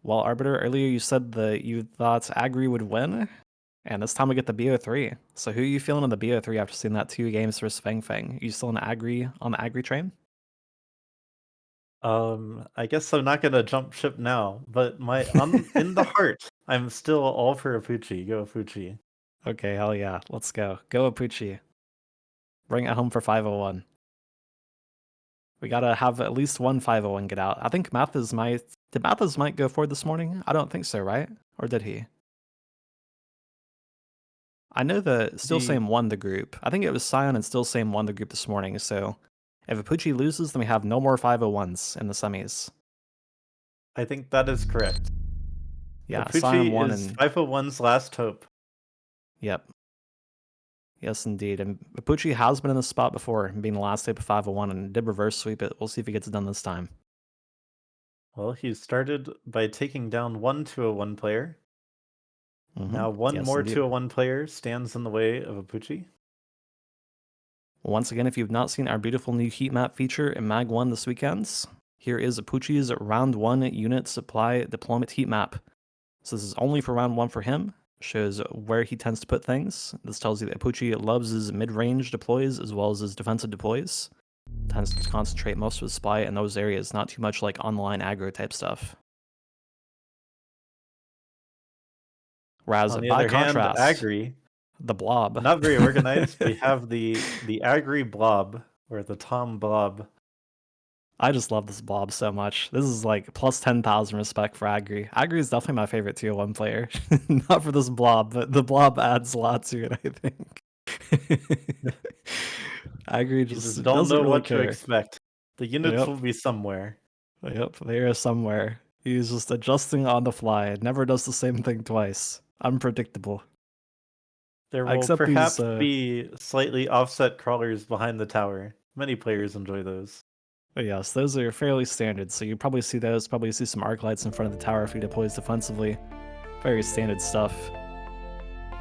Well, Arbiter, earlier you said that you thought Agri would win, and this time we get the BO3. So who are you feeling in the BO3 after seeing that 2 games versus Feng Feng? Are you still on the Agri train? I guess I'm not gonna jump ship now, but in the heart, I'm still all for Apooche. Go Apooche. Okay, hell yeah. Let's go. Go Apooche. Bring it home for 501. We gotta have at least one 501 get out. I think Mathis might... Did Mathis might go forward this morning? I don't think so, right? Or did he? I know that Still The Same won the group. I think it was Sion and Still Same won the group this morning, so if Apooche loses, then we have no more 501s in the semis. I think that is correct. Yeah, Sion Apooche won is and 501's last hope. yep. Yes, indeed. And Apooche has been in this spot before, being the last tape of 501 and did reverse sweep it. We'll see if he gets it done this time. Well, he started by taking down one 201 player. Now one Yes, more indeed. 201 player stands in the way of Apooche. Once again, if you've not seen our beautiful new heat map feature in MAG1 this weekend, here is Apooche's round 1 unit supply deployment heat map. So this is only for round 1 for him. Shows where he tends to put things. This tells you that Apooche loves his mid-range deploys as well as his defensive deploys. Tends to concentrate most of his supply in those areas, not too much like online aggro type stuff. Whereas On the by other hand, contrast, Agri, the blob. not very organized. We have the Agri blob, or the Tom blob. I just love this blob so much. This is like plus 10,000 respect for Agri. Agri is definitely my favorite tier 1 player. Not for this blob, but the blob adds a lot to it, I think. Agri You just just don't doesn't know really what to care. expect. The units Yep, will be somewhere. yep, they are somewhere. He's just adjusting on the fly. Never does the same thing twice. Unpredictable. There I will accept these, perhaps be slightly offset crawlers behind the tower. Many players enjoy those. yes, those are fairly standard, so you probably see those, probably see some arc lights in front of the tower if he deploys defensively. Very standard stuff.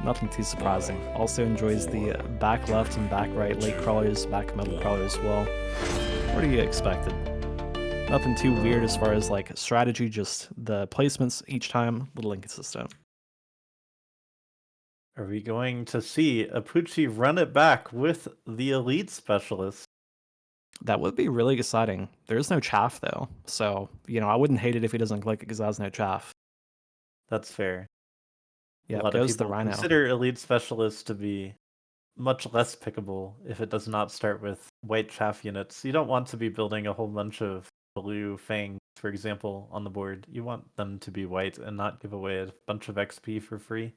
Nothing too surprising. Also enjoys the back left and back right late crawlers, back middle crawlers as well. Pretty expected. Nothing too weird as far as like strategy, just the placements each time, a little inconsistent. Are we going to see Apooche run it back with the elite specialist? That would be really exciting. There is no chaff though, so I wouldn't hate it if he doesn't click it because has no chaff. That's fair. A Yep, lot of goes the people Rhino. consider elite specialists to be much less pickable if it does not start with white chaff units. You don't want to be building a whole bunch of blue fangs, for example, on the board. You want them to be white and not give away a bunch of XP for free.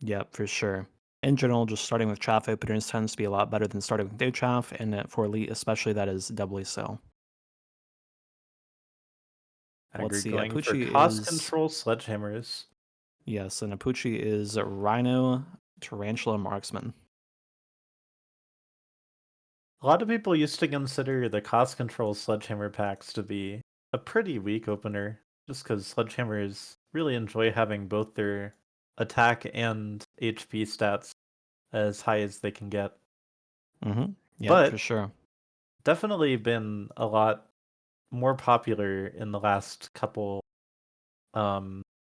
Yep, for sure. In general, just starting with chaff openers tends to be a lot better than starting with no chaff, and for elite especially, that is doubly so. Let's Agri see, going for Apooche cost is... control sledgehammers. Yes, and Apooche is Rhino, Tarantula, Marksman. A lot of people used to consider the cost control sledgehammer packs to be a pretty weak opener, just because sledgehammers really enjoy having both their attack and HP stats as high as they can get. Yep, for But sure. definitely been a lot more popular in the last couple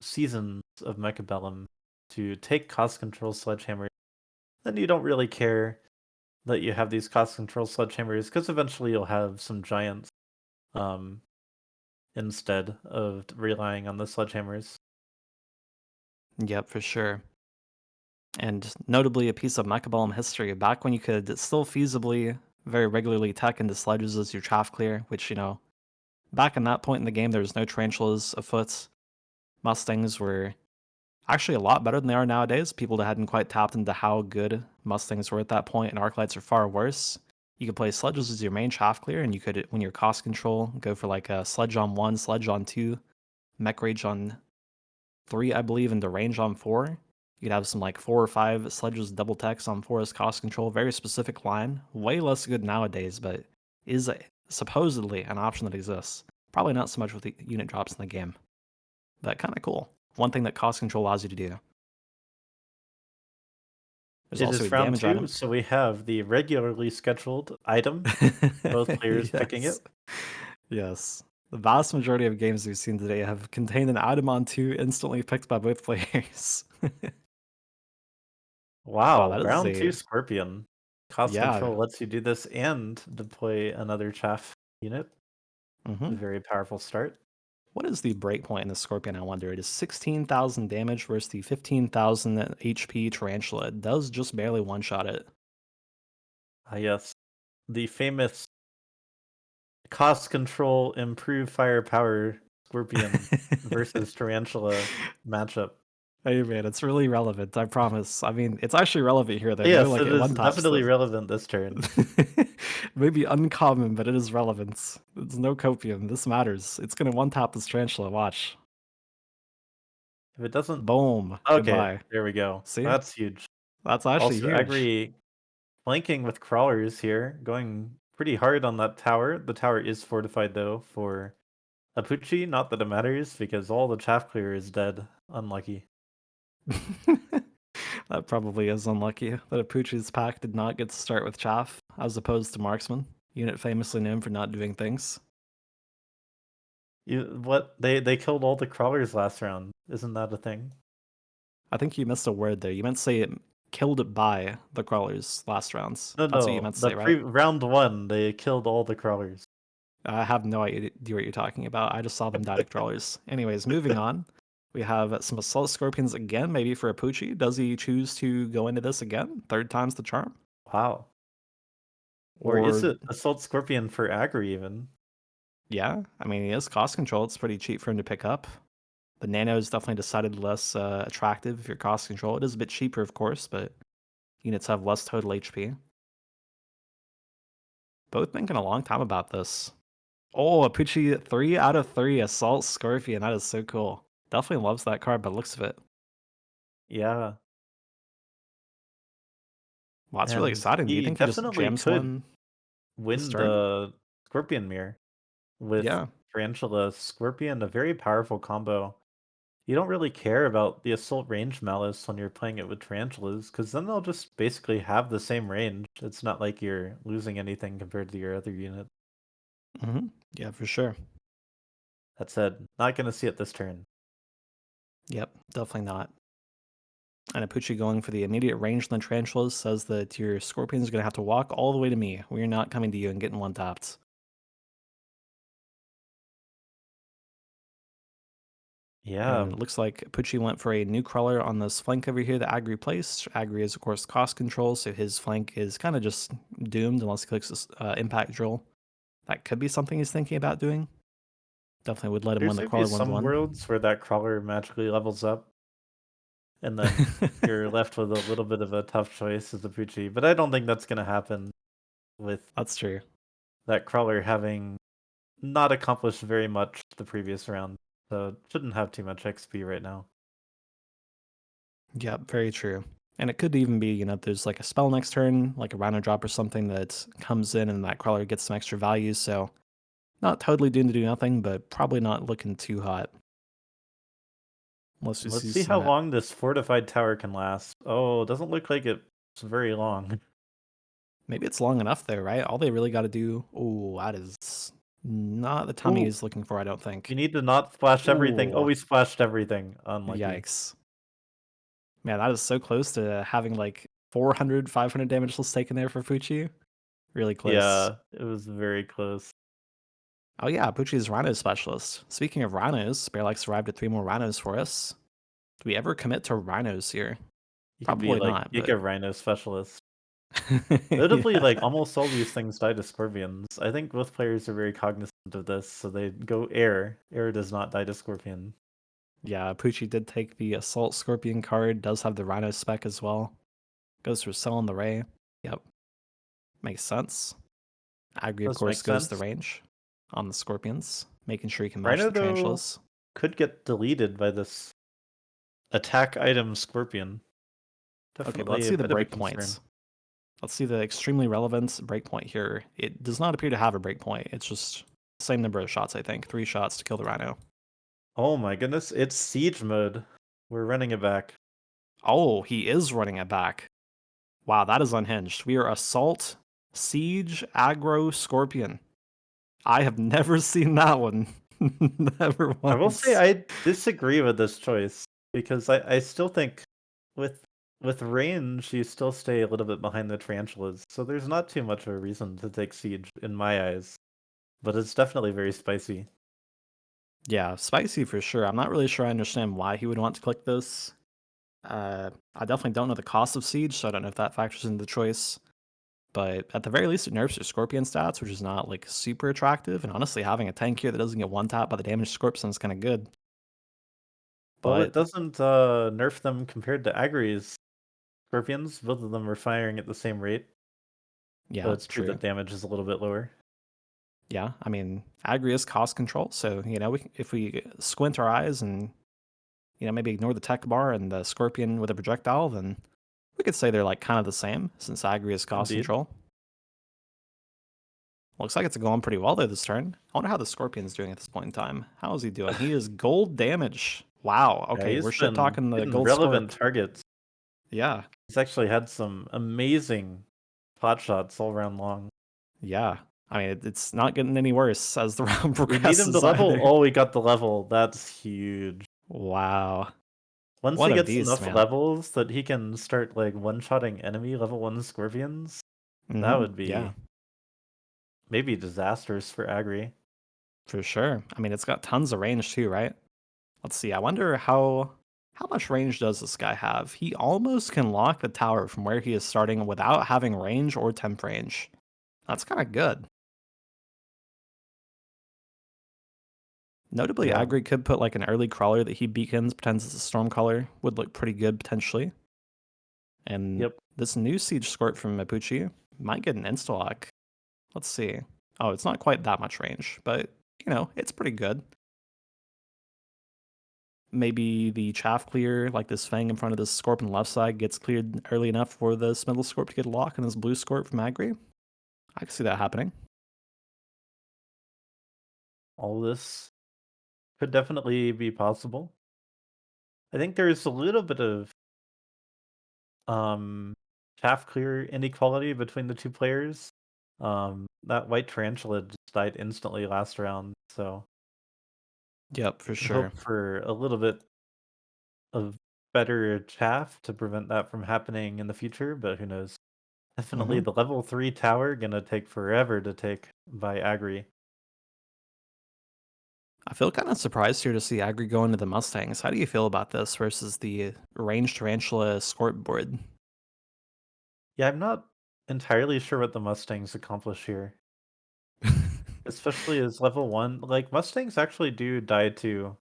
seasons of Mechabellum to take cost control sledgehammer. Then you don't really care that you have these cost control sledgehammers because eventually you'll have some giants um, instead of relying on the sledgehammers. Yep, for sure. And notably, a piece of Mechabellum history, back when you could still feasibly, very regularly tech into sledges as your chaff clear, which, back in that point in the game, there was no tarantulas afoot. Mustangs were actually a lot better than they are nowadays. People that hadn't quite tapped into how good Mustangs were at that point, and Arclights are far worse. You could play sledges as your main chaff clear, and you could, when your cost control, go for like a sledge on 1, sledge on 2, mech rage on 3, I believe, and the range on 4. You could have some like 4 or 5 sledges double techs on 4 as cost control. Very specific line. Way less good nowadays, but is supposedly an option that exists. Probably not so much with the unit drops in the game, but kind of cool. One thing that cost control allows you to do. There's It also a is round damage 2, item. so we have the regularly scheduled item. Both players picking Yes. it. Yes. The vast majority of games we've seen today have contained an item on 2 instantly picked by both players. Wow, Wow, that is round 2 a Scorpion. Cost yeah. control lets you do this and deploy another chaff unit. A Mhm. very powerful start. What is the breakpoint in the Scorpion, I wonder? It is 16,000 damage versus the 15,000 HP Tarantula. It does just barely one-shot it. Ah, yes. The famous cost control, improve firepower Scorpion versus Tarantula matchup. Hey man, it's really relevant, I promise. I mean, it's actually relevant here though. No, Yes, like it it is one taps definitely the relevant this turn. maybe uncommon, but it is relevant. It's no copium. This matters. It's gonna one tap this tarantula. Watch. If it doesn't Boom. okay, Goodbye. there we go. See? That's huge. That's actually Also, huge. Agri flanking with crawlers here, going pretty hard on that tower. The tower is fortified though for Apooche, not that it matters, because all the chaff clear is dead. Unlucky. That probably is unlucky that Apooche's pack did not get to start with Chaff, as opposed to Marksman, unit famously known for not doing things. You what? They killed all the crawlers last round. Isn't that a thing? I think you missed a word there. You meant to say it killed it by the crawlers last rounds. No, That's what you no. meant to say, right? Round one, they killed all the crawlers. I have no idea what you're talking about. I just saw them die to crawlers. Anyways, moving on. We have some Assault Scorpions again, maybe for Apooche. Does he choose to go into this again? Third time's the charm? Wow. Or is Or, it Assault Scorpion for Agri even? yeah, I mean, he has cost control. It's pretty cheap for him to pick up. The Nano is definitely decided less attractive if you're cost control. It is a bit cheaper, of course, but units have less total HP. Both thinking a long time about this. Oh, Apooche 3 out of 3 Assault Scorpion. That is so cool. Definitely loves that card by the looks of it. Yeah. Wow, that's really And exciting. Do you he think he just definitely jams could one this win turn? the Scorpion Mirror with Yeah. Tarantula Scorpion, a very powerful combo. You don't really care about the Assault Range Malice when you're playing it with Tarantulas, because then they'll just basically have the same range. It's not like you're losing anything compared to your other unit. Yeah, for sure. That said, not going to see it this turn. Yep, definitely not. And Apooche going for the immediate range on the Tarantulas says that your Scorpions are going to have to walk all the way to me. We're not coming to you and getting one tapped. Yeah, And it looks like Apooche went for a new crawler on this flank over here that Agri placed. Agri is, of course, cost control, so his flank is kind of just doomed unless he clicks this Impact Drill. That could be something he's thinking about doing. Definitely would let him there's win the going to be crawler some 1-1. worlds where that crawler magically levels up, and then you're left with a little bit of a tough choice as a Poochie. But I don't think that's going to happen with That's true. that crawler having not accomplished very much the previous round. So it shouldn't have too much XP right now. Yep, very true. And it could even be, if there's like a spell next turn, like a Rhino Drop or something that comes in and that crawler gets some extra value, so not totally doomed to do nothing, but probably not looking too hot. Unless we Let's see see how some long this fortified tower can last. Oh, it doesn't look like it's very long. maybe it's long enough though, right? All they really gotta do ooh, that is not the tummy Ooh, he's looking for, I don't we think. need to not splash everything. Oh, Ooh, we splashed everything. Unlucky. yikes. Man, that is so close to having like 400, 500 damage less taken there for Fuchi. Really close. Yeah, it was very close. Oh yeah, Pucci's Rhino Specialist. Speaking of Rhinos, Bearlike's arrived at 3 more Rhinos for us. Do we ever commit to Rhinos here? You could be Probably like not, but Giga Rhino specialist. Notably, like yeah. almost all these things die to Scorpions. I think both players are very cognizant of this, so they go air. Air does not die to Scorpion. Yeah, Pucci did take the Assault Scorpion card, does have the Rhino spec as well. Goes for selling the Ray. Yep. Makes sense. Agri, of Does make course, goes the sense. range on the Scorpions, making sure he can match Rhino the though Tarantulas. could get deleted by this attack item Scorpion. Okay, but let's Definitely a see the bit of a concern. breakpoints. Let's see the extremely relevant breakpoint here. It does not appear to have a breakpoint. It's just the same number of shots, I think. 3 shots to kill the Rhino. Oh my goodness, it's siege mode. We're running it back. Oh, he is running it back. Wow, that is unhinged. We are Assault, Siege, Aggro, Scorpion. I have never seen that one. Never I will say once. I disagree with this choice because I still think with with range you still stay a little bit behind the tarantulas, so there's not too much of a reason to take siege in my eyes, but it's definitely very spicy. Yeah, spicy for sure. I'm not really sure I understand why he would want to click this. I definitely don't know the cost of siege, so I don't know if that factors into the choice. But at the very least, it nerfs your Scorpion stats, which is not like super attractive. And honestly, having a tank here that doesn't get one tap by the damaged Scorpion is kind of good. Well, it But doesn't nerf them compared to Agri's scorpions. Both of them are firing at the same rate, but yeah, it's true true. that damage is a little bit lower. Yeah, I mean, Agri is cost control, so if we squint our eyes and maybe ignore the tech bar and the Scorpion with a projectile, then we could say they're like kind of the same since Agri is cost Indeed. control. Looks like it's going pretty well there this turn. I wonder how the Scorpion's doing at this point in time. How is he doing? He is gold damage. Wow. Yeah, Okay, he's we're shit been talking the hitting gold relevant Scorp. targets. Yeah, He's actually had some amazing pot shots all round long. yeah. I mean, it's not getting any worse as the round We need him to progresses level. either. Oh, we got the level. That's huge. Wow. Once What he a gets beast, enough man. levels that he can start like one-shotting enemy level 1 scorpions, that Hmm. would Yeah, be maybe disastrous for Agri. for sure. I mean, it's got tons of range too, right? Let's see. I wonder how much range does this guy have? He almost can lock the tower from where he is starting without having range or temp range. That's kind of good. Notably, Yeah. Agri could put like an early crawler that he beacons, pretends it's a storm caller, would look pretty good potentially. And Yep. this new siege squirt from Apooche might get an insta lock. Let's see. Oh, it's not quite that much range, but it's pretty good. Maybe the chaff clear, like this fang in front of this scorp on the left side, gets cleared early enough for this middle scorp to get a lock on this blue scorp from Agri. I can see that happening. All this could definitely be possible. I think there's a little bit of um chaff clear inequality between the two players. That white tarantula just died instantly last round, so Yep, for I'd sure. hope for a little bit of better chaff to prevent that from happening in the future, but who knows? Definitely Hmm. the level 3 tower gonna take forever to take by Agri. I feel kind of surprised here to see Agri go into the Mustangs. How do you feel about this versus the range tarantula scorp board? Yeah, I'm not entirely sure what the Mustangs accomplish here, especially as level 1. Like, Mustangs actually do die to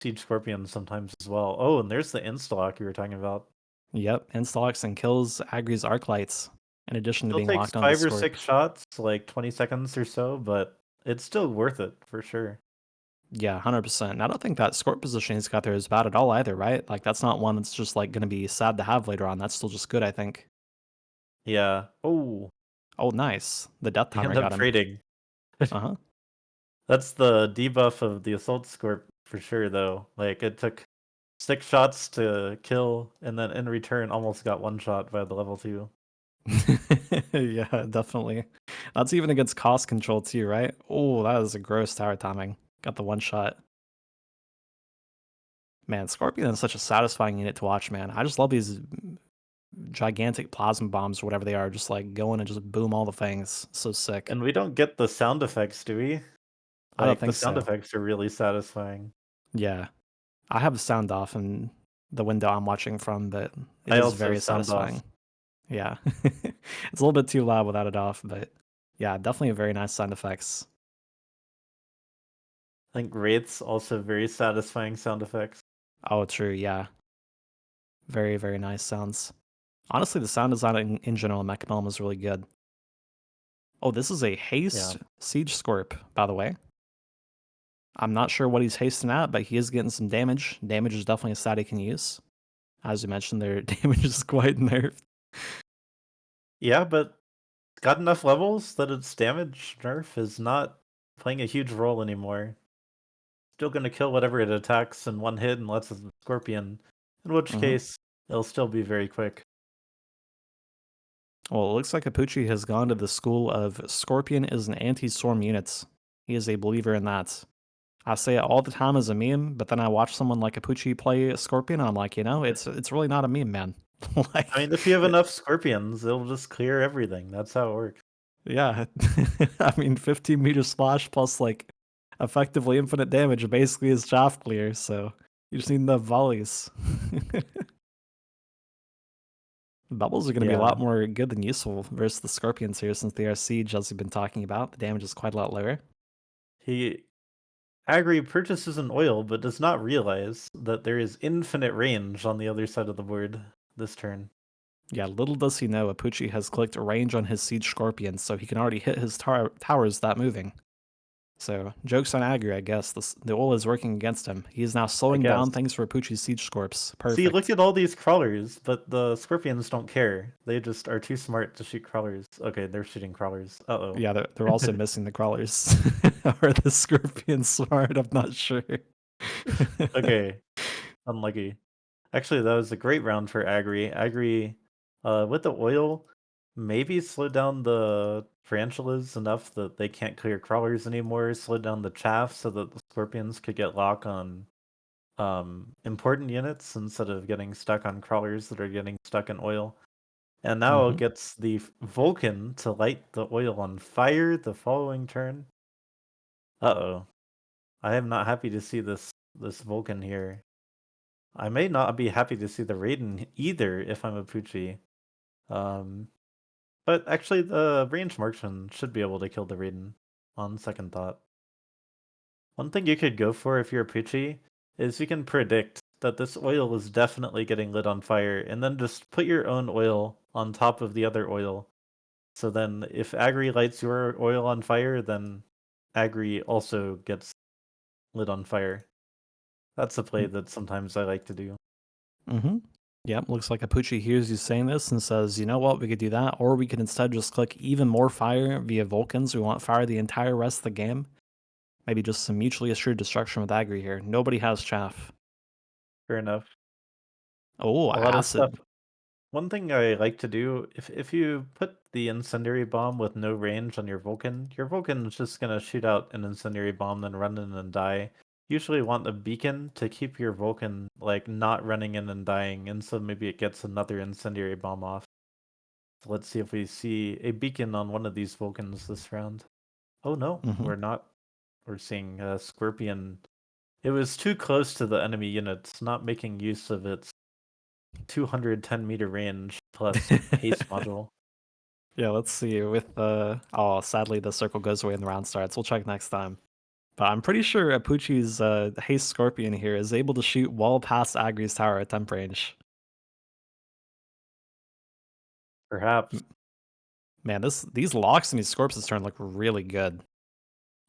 Siege Scorpions sometimes as well. Oh, and there's the Instalock you were talking about. Yep, instalks and kills Agri's arc lights, in addition to Still being takes locked onto the 5 or Scorp. 6 shots, like 20 seconds or so, but it's still worth it for sure. Yeah, 100%. And I don't think that Scorp position he's got there is bad at all either, right? Like, that's not one that's just like going to be sad to have later on. That's still just good, I think. Yeah. Oh, Oh, nice. The death they timer end up got him. trading. Uh huh. That's the debuff of the Assault Scorp for sure, though. Like, it took 6 shots to kill, and then in return almost got one shot by the level 2. Yeah, definitely. That's even against cost control too, right? Oh, that is a gross tower timing. Got the one shot. Man, Scorpion is such a satisfying unit to watch, man. I just love these gigantic plasma bombs or whatever they are, just like going and just boom all the things. So sick. And we don't get the sound effects, do we? I don't Like, the think sound so. effects are really satisfying. Yeah. I have the sound off in the window I'm watching from, but it I is also very sound off. satisfying. Yeah. It's a little bit too loud without it off, but yeah, definitely a very nice sound effects. I think Wraith's also very satisfying sound effects. Oh, true. Yeah. Very, very nice sounds. Honestly, the sound design in general in Mechabellum is really good. Oh, this is a Yeah. haste siege scorp, by the way. I'm not sure what he's hasting at, but he is getting some damage. Damage is definitely a stat he can use. As you mentioned, their damage is quite nerfed. Yeah, but it's got enough levels that its damage nerf is not playing a huge role anymore. Still gonna kill whatever it attacks in one hit unless it's a scorpion, in which Mhm. case it'll still be very quick. Well, it looks like Apooche has gone to the school of Scorpion is an anti-storm units. He is a believer in that. I say it all the time as a meme, but then I watch someone like Apooche play Scorpion, and I'm like, it's really not a meme, man. I Like, mean, if you have it, enough scorpions, it'll just clear everything. That's how it works. yeah. I mean, 15-meter splash plus like effectively infinite damage basically is shaft clear, so you just need enough volleys. Bubbles are going to be a lot Yeah. more good than useful versus the Scorpions here since they are siege, as we've been talking about. The damage is quite a lot lower. He Agri purchases an oil, but does not realize that there is infinite range on the other side of the board this turn. Yeah, little does he know, Apooche has clicked range on his siege Scorpions, so he can already hit his towers without moving. So, joke's on Agri, I guess. The ult is working against him. He is now I slowing guess. down things for Apooche's siege Scorps. See, look Perfect. at all these crawlers, but the scorpions don't care. They just are too smart to shoot crawlers. Okay, they're shooting crawlers. Uh-oh. Yeah, they're also missing the crawlers. Are the Scorpions smart? I'm not sure. Okay, unlucky. Actually, that was a great round for Agri. Agri, with the oil, maybe slow down the tarantulas enough that they can't clear crawlers anymore, slow down the chaff so that the scorpions could get lock on important units instead of getting stuck on crawlers that are getting stuck in oil. And now Hmm. gets the Vulcan to light the oil on fire the following turn. Uh-oh. I am not happy to see this Vulcan here. I may not be happy to see the Raiden either if I'm a Poochie. Um, but actually the range marksman should be able to kill the Raiden on second thought. One thing you could go for if you're a Poochie is you can predict that this oil is definitely getting lit on fire, and then just put your own oil on top of the other oil. So then if Agri lights your oil on fire, then Agri also gets lit on fire. That's a play that sometimes I like to do. Mm-hmm. Yep, looks like Apooche hears you saying this and says, you know what, we could do that, or we could instead just click even more fire via Vulcans. We want fire the entire rest of the game. Maybe just some mutually assured destruction with Agri here. Nobody has chaff. Fair enough. Oh, A lot of stuff. acid. One thing I like to do, if you put the incendiary bomb with no range on your Vulcan is just gonna shoot out an incendiary bomb, then run in and die. Usually want a beacon to keep your Vulcan like not running in and dying, and so maybe it gets another incendiary bomb off. So let's see if we see a beacon on one of these Vulcans this round. Oh no, Hmm. we're not. We're seeing a Scorpion. It was too close to the enemy units, not making use of its 210-meter range plus haste module. Yeah, let's see. With oh, sadly the circle goes away and the round starts. We'll check next time. But I'm pretty sure Apooche's Haste Scorpion here is able to shoot well past Agri's tower at temp range. Perhaps. Man, these locks in these Scorps turn look really good.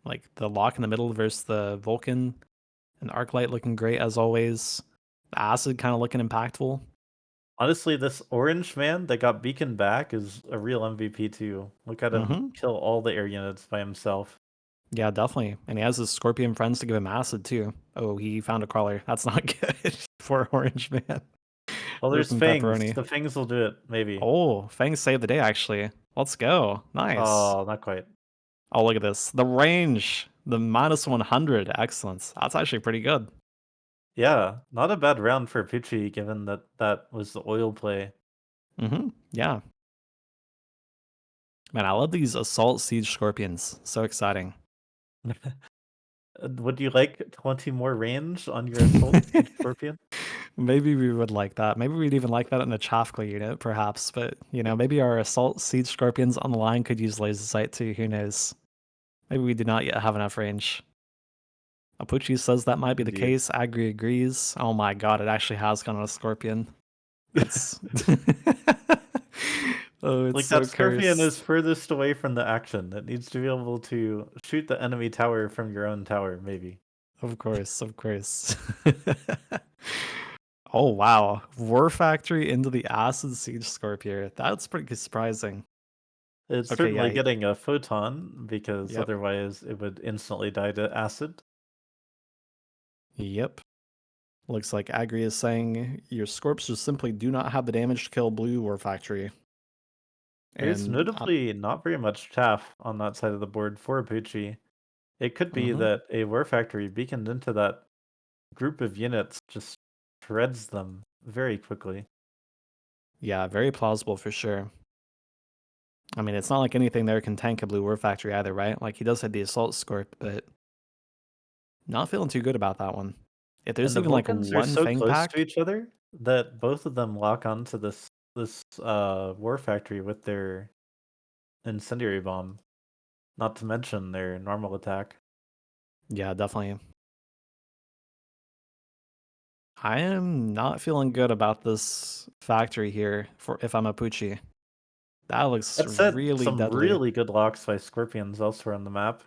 Like the lock in the middle versus the Vulcan and Arclight looking great as always. The Acid kind of looking impactful. Honestly, this orange man that got beacon back is a real MVP too. Look at him Hmm. kill all the air units by himself. Yeah, definitely. And he has his Scorpion friends to give him Acid too. Oh, he found a crawler. That's not good for Orange Man. Well, there's Ripping fangs. pepperoni. The fangs will do it, maybe. Oh, Fangs saved the day actually. Let's go. Nice. Oh, not quite. Oh, look at this. The range. The minus 100. Excellent. That's actually pretty good. Yeah, not a bad round for Pidgey, given that that was the oil play. Hmm. Yeah. Man, I love these Assault Siege Scorpions. So exciting. Would you like 20 more range on your Assault Siege Scorpion? Maybe we would like that. Maybe we'd even like that in a Chafka unit, perhaps. But, maybe our Assault Siege Scorpions on the line could use Laser Sight too. Who knows? Maybe we do not yet have enough range. Apooche says that might be the Indeed. case. Agri agrees. Oh my god, it actually has gone on a Scorpion. It's oh, it's Like, that so Scorpion is cursed. furthest away from the action. It needs to be able to shoot the enemy tower from your own tower, maybe. Of course, of course. Oh wow, War Factory into the Acid Siege Scorpion. That's pretty surprising. It's Okay, certainly yeah, getting a photon, because yep, otherwise it would instantly die to acid. yep. Looks like Agri is saying your Scorps just simply do not have the damage to kill Blue War Factory. There's And notably not very much chaff on that side of the board for Apooche. It could be Mhm. that a war factory beaconed into that group of units just shreds them very quickly. Yeah, very plausible for sure. I mean, it's not like anything there can tank a blue war factory either, right? Like, he does have the assault scorp, but not feeling too good about that one. If And there's the even, like, Vulcans are one so Fang close to pack. each other that both of them lock onto this war factory with their incendiary bomb, not to mention their normal attack. Yeah, definitely. I am not feeling good about this factory here for if I'm Apooche. That looks That said, really some deadly. really good locks by Scorpions elsewhere on the map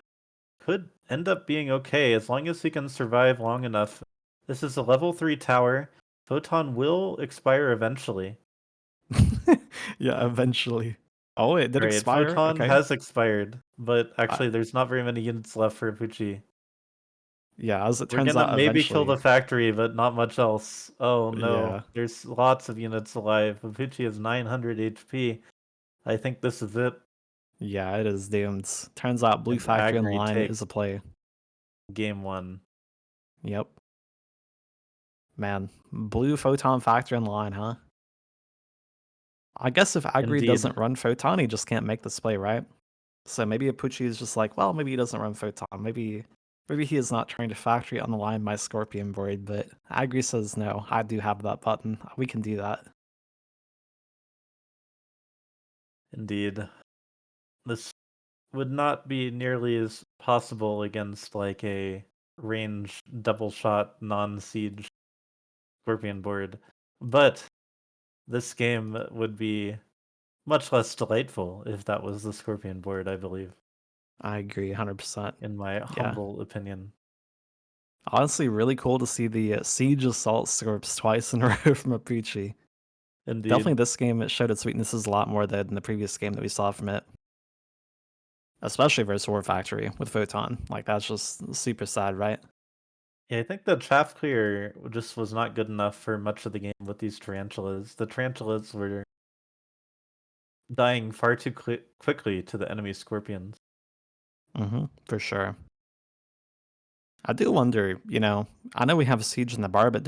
could end up being okay as long as he can survive long enough. This is a level 3 tower. Photon will expire eventually. Yeah, eventually. Oh, it did Right, expire? Photon Okay. has expired, but I actually there's not very many units left for Apooche. yeah, as it We're turns gonna out, maybe kill eventually. the factory, but not much else. Oh no, Yeah. there's lots of units alive. Apooche has 900 HP. I think this is it. Yeah, it is doomed. Turns out blue And factory on the Agri line is takes a play. game 1. Yep. Man, blue photon factory on the line, huh? I guess if Agri Indeed. doesn't run photon, he just can't make this play, right? So maybe Apoochi is just like, well, maybe he doesn't run photon. Maybe he is not trying to factory on the line my Scorpion Void, but Agri says no, I do have that button. We can do that. Indeed. This would not be nearly as possible against like a range double shot non-siege Scorpion board. But this game would be much less delightful if that was the Scorpion board, I believe, I agree 100%. in my Yeah. humble opinion. Honestly, really cool to see the Siege Assault Scorps twice in a row from Apoochi. Definitely Indeed. this game, it showed its weaknesses a lot more than the previous game that we saw from it. Especially versus War Factory with Photon. Like, that's just super sad, right? Yeah, I think the chaff clear just was not good enough for much of the game with these tarantulas. The tarantulas were dying far too quickly to the enemy scorpions. For sure. I do wonder, I know we have Siege in the bar, but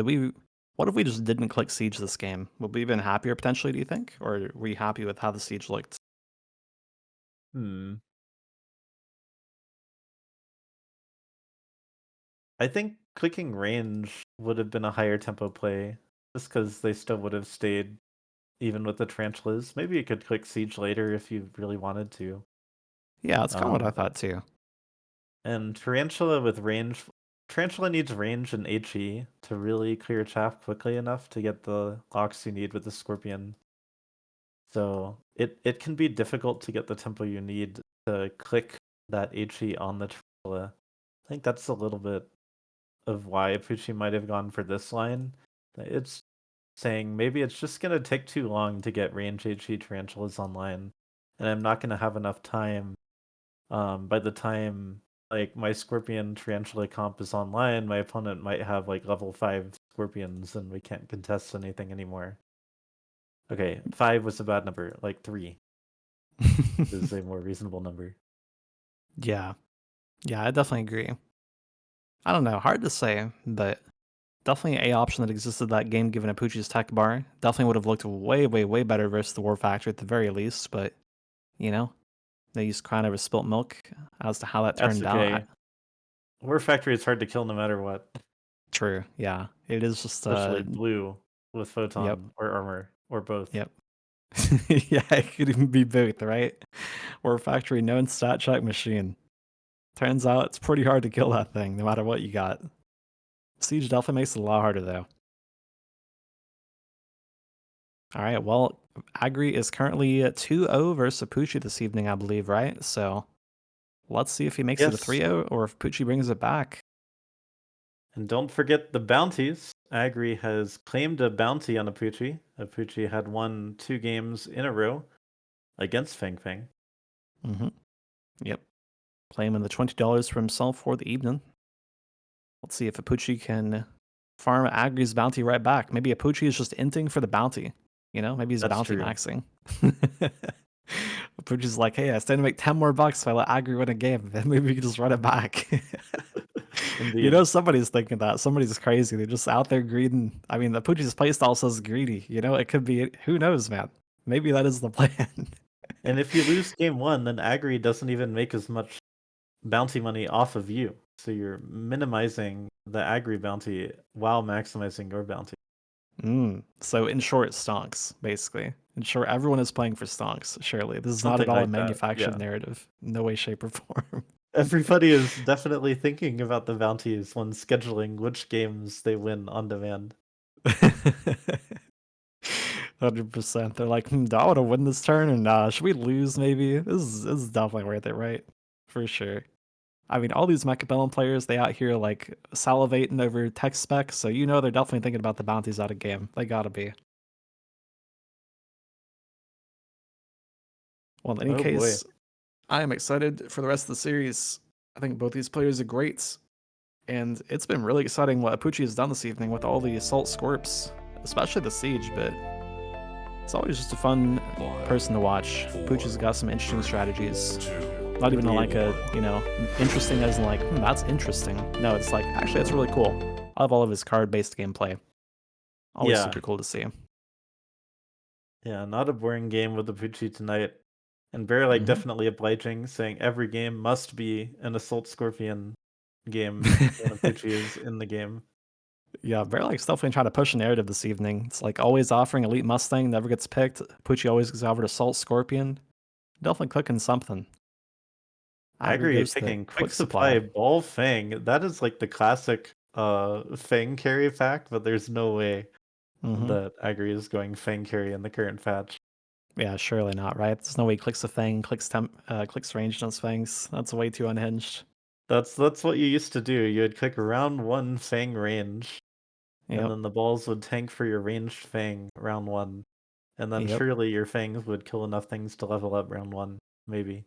what if we just didn't click Siege this game? Would we have been happier potentially, do you think? Or were you happy with how the Siege looked? Hmm. I think clicking range would have been a higher tempo play, just because they still would have stayed even with the tarantulas. Maybe you could click siege later if you really wanted to. Yeah, that's kind of what I Um, thought too. and tarantula with range, tarantula needs range and HE to really clear chaff quickly enough to get the locks you need with the scorpion. So it can be difficult to get the tempo you need to click that HE on the tarantula. I think that's a little bit of why Apooche might have gone for this line. It's saying maybe it's just gonna take too long to get range HE tarantulas online, and I'm not gonna have enough time. By the time like my Scorpion tarantula comp is online, my opponent might have like level 5 Scorpions, and we can't contest anything anymore. Okay, 5 was a bad number. Like 3 is a more reasonable number. Yeah. Yeah, I definitely agree. I don't know, hard to say, but definitely a option that existed that game given Apoochi's tech bar. Definitely would have looked way, way, way better versus the War Factory at the very least, but, you know, they used crying over spilt milk as to how that That's turned out. okay. War Factory is hard to kill no matter what, True, yeah. It is just, especially blue with yep, photon or armor or both. yep. Yeah, it could even be both, right? Or a factory known stat check machine. Turns out it's pretty hard to kill that thing, no matter what you got. Siege definitely makes it a lot harder, though. All right, well, Agri is currently at 2-0 versus Apoochi this evening, I believe, right? So let's see if he makes it a Yes, 3-0 or if Apoochi brings it back. and don't forget the bounties. Agri has claimed a bounty on Apooche. Apooche had won 2 games in a row against Feng Feng. Mm-hmm. Yep. Claiming the $20 for himself for the evening. Let's see if Apoochi can farm Agri's bounty right back. Maybe Apoochi is just inting for the bounty. Maybe he's That's bounty true. maxing. Apooche's like, hey, I stand to make 10 more bucks if I let Agri win a game. Then maybe we can just run it back. You Indeed. know, somebody's thinking that. Somebody's crazy. They're just out there greeding. I mean, the Apooche's playstyle says greedy. You know, it could be, who knows, man? Maybe that is the plan. And if you lose game one, then Agri doesn't even make as much bounty money off of you. So you're minimizing the Agri bounty while maximizing your bounty. So in short, stonks, basically. In short, everyone is playing for stonks, surely. This is not at Something all a like that. manufactured Yeah. narrative. No way, shape, or form. Everybody is definitely thinking about the bounties when scheduling which games they win on demand. 100%. They're like, do I want to win this turn or nah? Should we lose maybe? This is definitely worth it, right? For sure. I mean, all these Mechabellum players, they out here like salivating over tech specs, so you know they're definitely thinking about the bounties out of game. They gotta be. Well, in any Oh boy. case, I am excited for the rest of the series. I think both these players are great, and it's been really exciting what Apooche has done this evening with all the Assault Scorps, especially the Siege, but it's always just a fun person to watch. Apooche's got some interesting strategies. Not even like a, interesting as in like, that's interesting. No, it's like, actually, that's really cool. I love all of his card-based gameplay. Always Yeah. super cool to see. Yeah, not a boring game with Apooche tonight. And very like definitely obliging, saying every game must be an Assault Scorpion game when Apooche is in the game. Yeah, Bearlike's definitely trying to push a narrative this evening. It's like always offering Elite Mustang, never gets picked. Pucci always gets offered Assault Scorpion. Definitely cooking something. Agri Agri goes the picking Quick Quick Supply Supply. Ball Fang. That is like the classic Fang carry fact, but there's no way hmm that Agri is going Fang carry in the current patch. Yeah, surely not, right? There's no way he clicks a Fang, clicks ranged on his Fangs. That's way too unhinged. That's what you used to do. You would click round one Fang range, and Yep, then the balls would tank for your ranged Fang round one. And then yep. surely your Fangs would kill enough things to level up round one, maybe.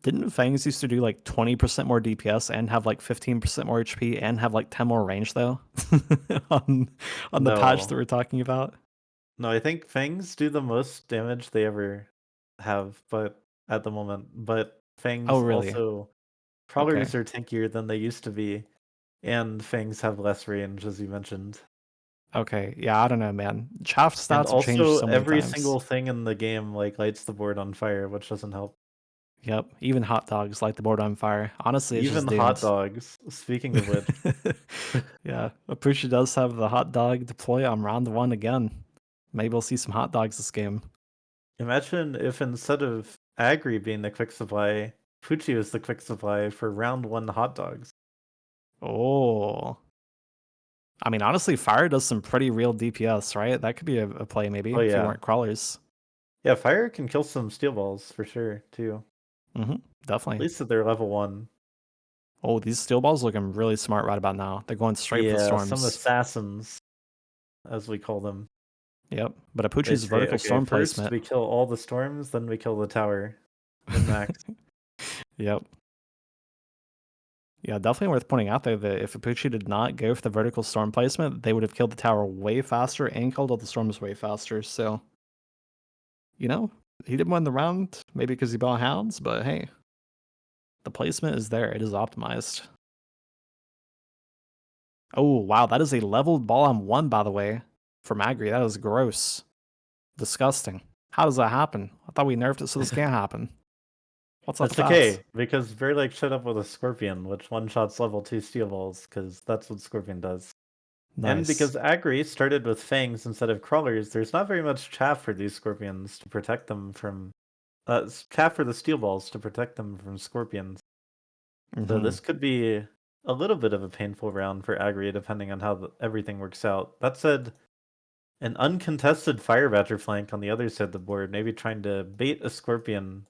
Didn't Fangs used to do like 20% more DPS and have like 15% more HP and have like 10 more range though? on on the patch that No. we're talking about? No, I think Fangs do the most damage they ever have, but at the moment. But Oh, Fangs really? also Okay. Crawlers are tankier than they used to be, and Fangs have less range, as you mentioned. Okay, yeah, I don't know, man. Chaff And stats have changed also so many every times. single thing in the game like lights the board on fire, which doesn't help. Yep, even hot dogs light the board on fire. Honestly, it's Even just hot doomed. dogs. Speaking of which, Yeah, Apusha does have the hot dog deploy on round one again. Maybe we'll see some hot dogs this game. imagine if instead of Agri being the quick supply, Fuchi was the quick supply for round one hot dogs. Oh. I mean, honestly, fire does some pretty real DPS, right? That could be a play maybe Oh if you yeah. weren't crawlers. Yeah, fire can kill some steel balls for sure, too. At Definitely. least if they're level 1. Oh, these steel balls looking really smart right about now. They're going straight for the Yeah, some storms. assassins, as we call them. Yep, but They Apuchi's say, vertical okay, storm first placement. we kill all the storms, then we kill the tower. Min-max. Yep. Yeah, definitely worth pointing out there that if Apooche did not go for the vertical storm placement, they would have killed the tower way faster and killed all the storms way faster. So, you know, he didn't win the round, maybe because he bought hounds, but hey, the placement is there. It is optimized. Oh, wow, that is a leveled ball on one, by the way, for Magri. That is gross. Disgusting. How does that happen? I thought we nerfed it so this can't happen. What's up with That's that? okay, because Verlac showed up with a Scorpion, which one-shots level 2 steel balls, because that's what Scorpion does. And Nice. because Agri started with Fangs instead of Crawlers, there's not very much chaff for these Scorpions to protect them from... chaff for the steel balls to protect them from Scorpions. So hmm this could be a little bit of a painful round for Agri, depending on how everything works out. That said, an uncontested Fire Badger flank on the other side of the board, maybe trying to bait a Scorpion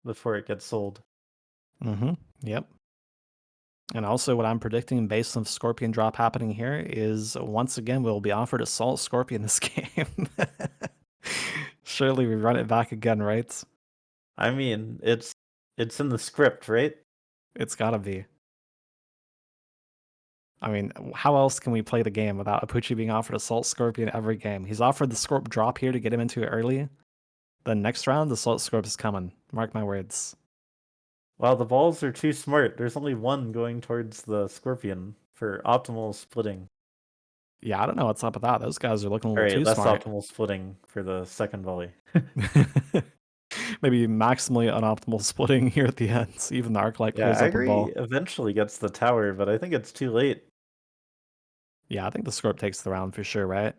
before it gets sold. Yep. And also, what I'm predicting based on Scorpion drop happening here is once again we'll be offered Assault Scorpion this game. Surely we run it back again, right? I mean, it's in the script, right? It's gotta be. I mean, how else can we play the game without Apooche being offered Assault Scorpion every game? He's offered the Scorp drop here to get him into it early. The next round, the Salt Scorp is coming. Mark my words. Wow, the balls are too smart. There's only one going towards the Scorpion for optimal splitting. Yeah, I don't know what's up with that. Those guys are looking a little Alright, too less smart. optimal splitting for the second volley. Maybe maximally unoptimal splitting here at the end. Even the Arclight Yeah, clears up a Agri ball. eventually gets the tower, but I think it's too late. Yeah, I think the Scorp takes the round for sure, right?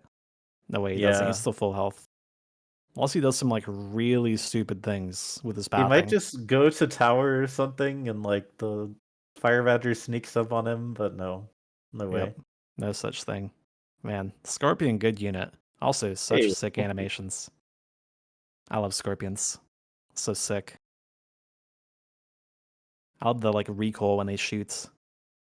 No way he doesn't. He's Yeah. still full health. Unless he does some like really stupid things with his He might pathing. just go to tower or something and like the Fire Badger sneaks up on him, but no. No Yep. way. No such thing. Man, Scorpion, good unit. Also, such Hey, sick animations. I love Scorpions. So sick. I love the like recoil when they shoot.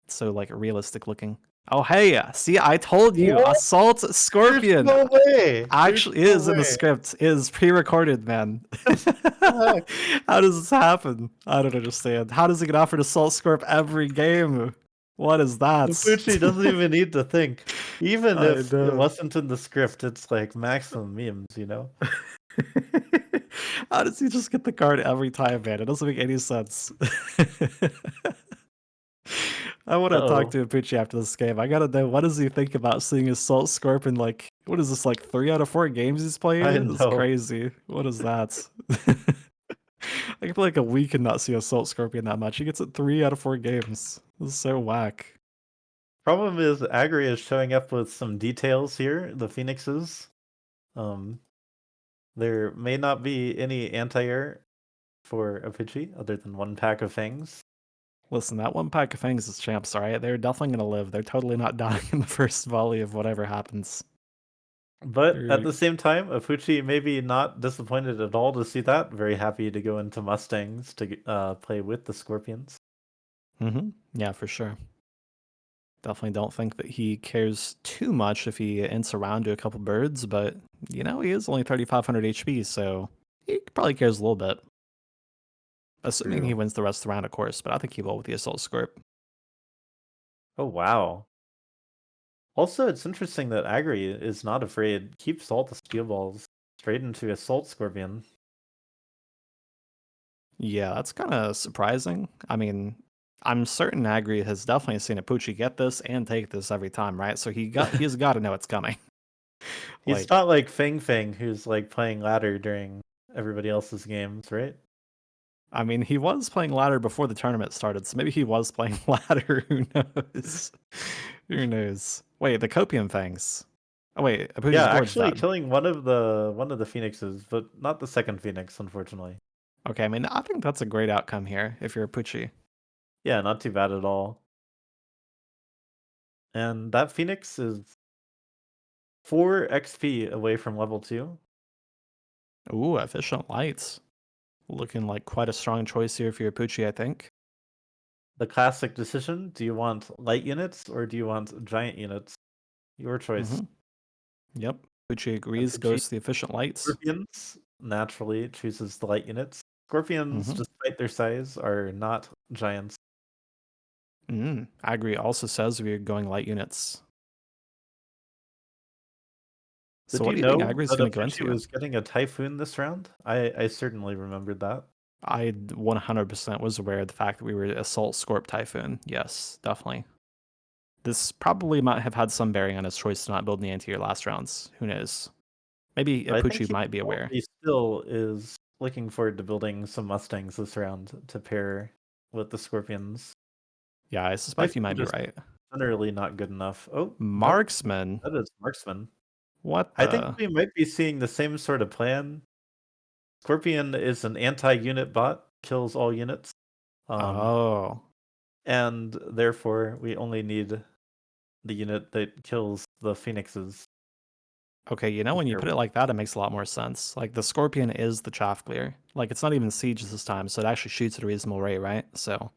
It's so like realistic looking. Oh hey, see I told you, what? Assault There's Scorpion no way! There's actually no is in the way! script, is pre-recorded, man. What the How does this happen? I don't understand. How does he get offered Assault Scorp every game? What is that? Apooche doesn't even need to think. Even I if it know. wasn't in the script, it's like maximum memes, you know? How does he just get the card every time, man? It doesn't make any sense. I want to talk Uh-oh. to Apooche after this game. I gotta know, what does he think about seeing Assault Scorp in like, what is this, like 3 out of 4 games he's played? I It's know. crazy. What is that? I can play like a week and not see Assault Scorpion that much. He gets it 3 out of 4 games. This is so whack. Problem is Agri is showing up with some details here, the Phoenixes. Um, there may not be any anti-air for Apooche other than one pack of fangs. Listen, that one pack of fangs is champs, alright? They're definitely gonna live. They're totally not dying in the first volley of whatever happens. But at They're... the same time, Apooche maybe not disappointed at all to see that. Very happy to go into Mustangs to play with the Scorpions. Yeah, for sure. Definitely don't think that he cares too much if he ints around to a couple birds, but, you know, he is only 3,500 HP, so he probably cares a little bit. Assuming he True. wins the rest of the round, of course, but I think he will with the Assault Scorp. Oh wow. Also, it's interesting that Agri is not afraid. Keeps all the steel balls straight into Assault Scorpion. Yeah, that's kind of surprising. I mean, I'm certain Agri has definitely seen Apooche get this and take this every time, right? So he's got to know it's coming. He's Like, not like Feng Feng, who's like playing ladder during everybody else's games, right? I mean, he was playing ladder before the tournament started, so maybe he was playing ladder. Who knows? Who knows? Wait, the Copium Fangs. Oh wait, Yeah, Apooche's board's actually dead. killing one of the Phoenixes, but not the second Phoenix, unfortunately. Okay, I mean, I think that's a great outcome here if you're Apooche. Yeah, not too bad at all. And that Phoenix is 4 XP away from level 2. Ooh, efficient lights. Looking like quite a strong choice here for your Apooche, I think. The classic decision, do you want light units or do you want giant units? Your choice. Yep. Apooche agrees, Apooche goes to the efficient lights. Scorpions naturally chooses the light units. Scorpions, despite their size, are not giants. Agri also says we're going light units. So Did what you do you think know Agri's that going to go Apooche into? was getting a Typhoon this round? I certainly remembered that. I 100% was aware of the fact that we were Assault Scorp Typhoon. Yes, definitely. This probably might have had some bearing on his choice to not build the anti-air last rounds. Who knows? Maybe But I think Apooche he might be aware. probably still is looking forward to building some Mustangs this round to pair with the Scorpions. Yeah, I suspect you Typhoon might be just right. generally not good enough. Oh, Marksman? that is Marksman. What I think the? we might be seeing the same sort of plan. Scorpion is an anti-unit bot, kills all units. Oh. And therefore we only need the unit that kills the Phoenixes. Okay, you know, to when you pair put it with. like that, it makes a lot more sense. Like, the Scorpion is the chaff clear. Like, it's not even siege this time, so it actually shoots at a reasonable rate, right? So, like,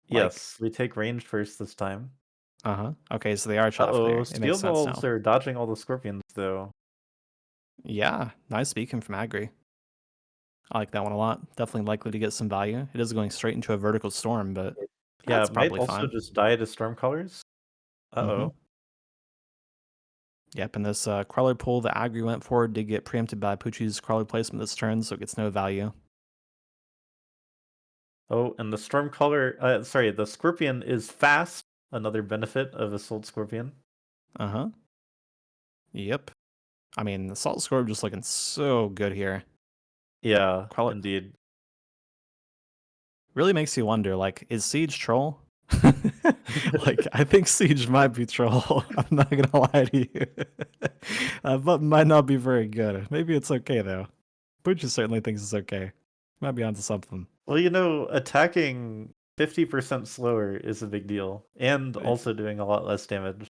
Yes, we take range first this time. Okay, so they are chaff Uh-oh, clear. It makes steel sense balls now. are dodging all the Scorpions, though. Yeah, nice beacon from Agri. I like that one a lot. Definitely likely to get some value. It is going straight into a vertical storm, but Yeah, that's it might probably also fine. just die to Stormcallers. hmm Uh-oh. Yep, and this crawler pull that Agri went for did get preempted by Apooche's crawler placement this turn, so it gets no value. Oh, and the Stormcaller, sorry, the Scorpion is fast. Another benefit of Assault Scorpion. Uh-huh. Yep. I mean, the Salt Scorp just looking so good here. Yeah, Crawler indeed. really makes you wonder, like, is Siege troll? Like, I think Siege might be troll. I'm not gonna lie to you. But might not be very good. Maybe it's okay though. Pooch certainly thinks it's okay. Might be onto something. Well, attacking 50% slower is a big deal, and also doing a lot less damage.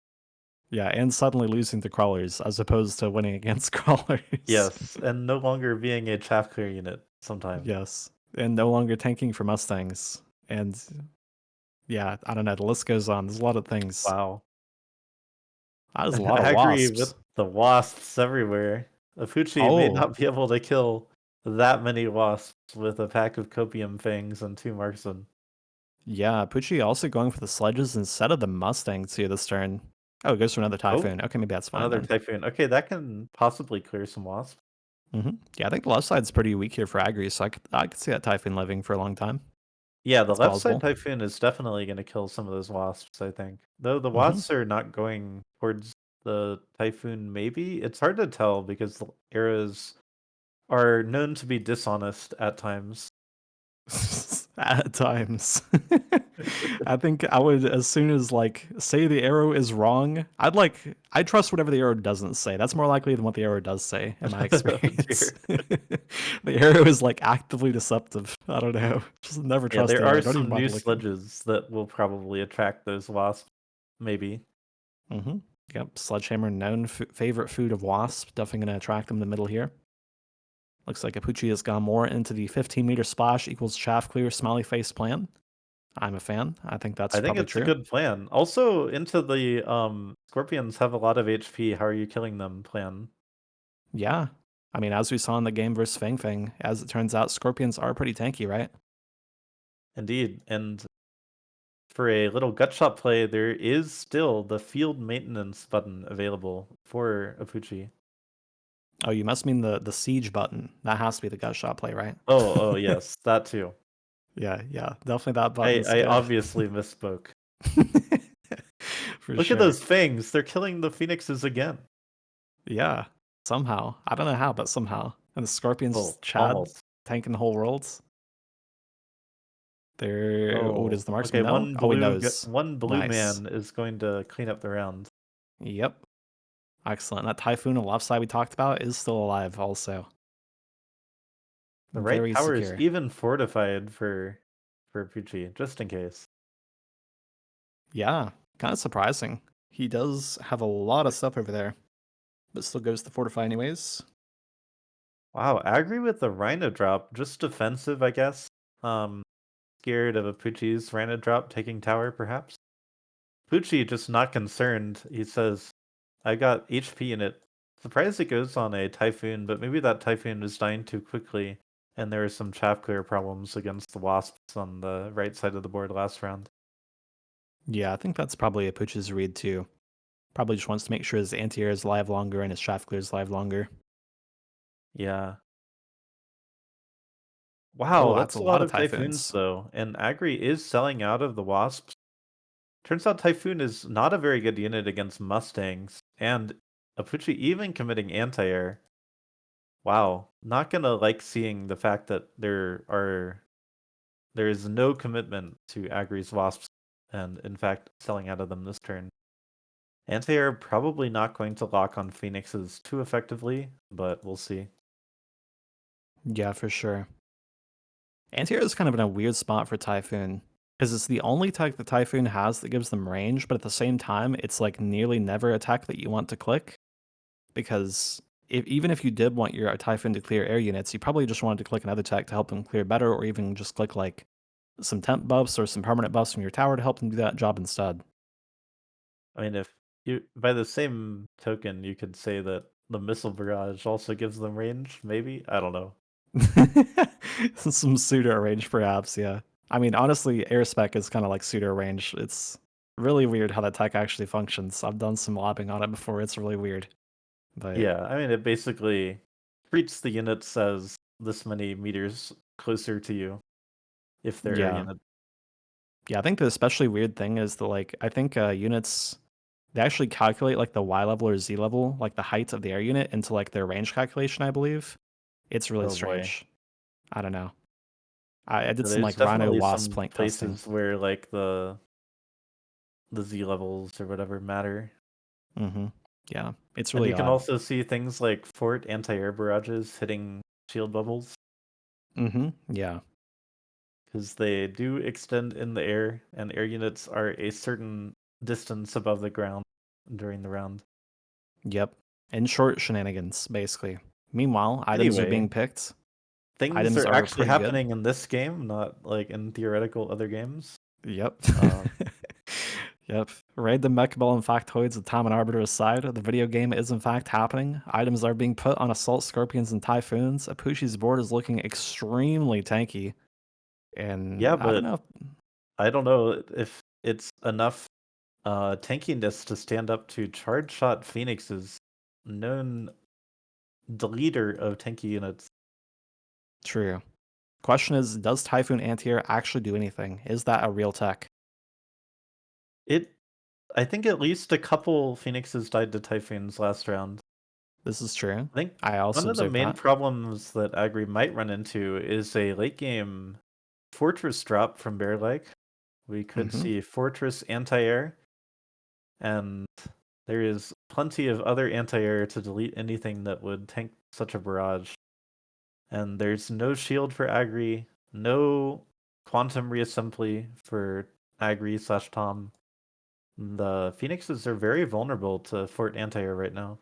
Yeah, and suddenly losing to crawlers as opposed to winning against crawlers. Yes, and no longer being a chaff clear unit sometimes. Yes, and no longer tanking for Mustangs. And yeah, I don't know. The list goes on. There's a lot of things. Wow. That is a lot of I agree with wasps. the wasps everywhere. Apooche may Oh, not be able to kill that many wasps with a pack of copium fangs and 2 marksmen. yeah. Pucci also going for the sledges instead of the Mustangs here this turn. Oh, it goes for another Oh, Typhoon. Okay, maybe that's fine another then. typhoon. Okay, that can possibly clear some wasps. Yeah, I think the left side's pretty weak here for Agri, so I could see that Typhoon living for a long time. Yeah, the It's left side plausible. typhoon is definitely going to kill some of those wasps, I think. Though the hmm wasps are not going towards the typhoon, maybe? It's hard to tell because the arrows are known to be dishonest at times. At times. I think I would, as soon as like say the arrow is wrong, I'd trust whatever the arrow doesn't say. That's more likely than what the arrow does say, in my Oh, experience. dear. The arrow is like actively deceptive. I don't know. Just never Yeah, trust the there arrow. are Don't even some new bother looking. sledges that will probably attract those wasps. Maybe. hmm Yep, sledgehammer known favorite food of wasp. Definitely gonna attract them in the middle here. Looks like Apooche has gone more into the 15-meter splash equals chaff clear smiley face plan. I'm a fan. I think that's I think probably it's a true. good plan. Also, into the scorpions have a lot of HP. How are you killing them plan? Yeah. I mean, as we saw in the game versus Fang Fang, as it turns out, scorpions are pretty tanky, right? Indeed. And for a little gut shot play, there is still the field maintenance button available for Apooche. Oh, you must mean the siege button. That has to be the gut shot play, right? Oh, yes, that too. Yeah, definitely that I button's I good. obviously misspoke. For Look at sure. those fangs. They're killing the phoenixes again. Yeah, somehow. I don't know how, but somehow. And the scorpions, Oh, Chad, almost. tanking the whole worlds. There. Oh, does Oh, the okay. marksman know? Oh, he knows. One blue Nice. man is going to clean up the round. Yep. Excellent. That typhoon on the left side we talked about is still alive, also. The right Very tower is secure. even fortified for Apooche, just in case. Yeah, kind of surprising. He does have a lot of stuff over there, but still goes to fortify anyways. Wow, I agree with the Rhino drop. Just defensive, I guess. Um, Scared of Apooche's Rhino drop taking tower, perhaps. Apooche just not concerned. He says, "I got HP in it." Surprised it goes on a Typhoon, but maybe that Typhoon is dying too quickly, and there are some chaff clear problems against the Wasps on the right side of the board last round. Yeah, I think that's probably a Pooch's read too. Probably just wants to make sure his anti-air is live longer and his shaft clear is live longer. Yeah. Oh, Wow, that's that's a a lot lot of of Typhoons, typhoons. though, and Agri is selling out of the Wasps. Turns out Typhoon is not a very good unit against Mustangs, and Apooche even committing anti-air. Wow, not gonna like seeing the fact that there is no commitment to Agri's Wasps, and in fact selling out of them this turn. Anti-air probably not going to lock on Phoenixes too effectively, but we'll see. Yeah, for sure. Anti-air is kind of in a weird spot for Typhoon, because it's the only tech that Typhoon has that gives them range, but at the same time, it's like nearly never a tech that you want to click, because even if you did want your Typhoon to clear air units, you probably just wanted to click another tech to help them clear better, or even just click like some temp buffs or some permanent buffs from your tower to help them do that job instead. I mean, if you by the same token, you could say that the missile barrage also gives them range, maybe? I don't know. Some pseudo range, perhaps. Yeah. I mean, honestly, air spec is kind of like pseudo range. It's really weird how that tech actually functions. I've done some lobbing on it before. It's really weird. But Yeah, I mean, it basically treats the units as this many meters closer to you if they're air yeah. units. Yeah, I think the especially weird thing is that like I think units they actually calculate like the Y level or Z level, like the height of the air unit into like their range calculation, I believe. It's really Oh boy. strange. I don't know. I did some There's like Rhino definitely Wasp some plank testing. places where like the Z levels or whatever matter. Mm-hmm. Yeah, it's And really you can odd. also see things like fort anti-air barrages hitting shield bubbles Mm-hmm. Yeah. because they do extend in the air, and air units are a certain distance above the ground during the round. Yep. In short shenanigans, basically. Meanwhile, items are being Anyway, picked. things Items are are actually pretty good. happening in this game, not like in theoretical other games. Yep. Um, Yep. Raid the Mechabellum factoids with Time and Arbiter aside, the video game is in fact happening. Items are being put on Assault Scorpions and Typhoons. Apooche's board is looking extremely tanky. And yeah, I don't but know. I don't know if it's enough tankiness to stand up to Charge Shot Phoenix's known deleter of tanky units. True. Question is, does Typhoon Anti-Air actually do anything? Is that a real tech? It, I think at least a couple Phoenixes died to Typhoons last round. This is true. I think I one also of the observed main that. problems that Agri might run into is a late game Fortress drop from Bear Lake. We could Mm-hmm. see Fortress anti-air, and there is plenty of other anti-air to delete anything that would tank such a barrage. And there's no shield for Agri, no quantum reassembly for Agri/Tom. The Phoenixes are very vulnerable to Fort anti-air right now.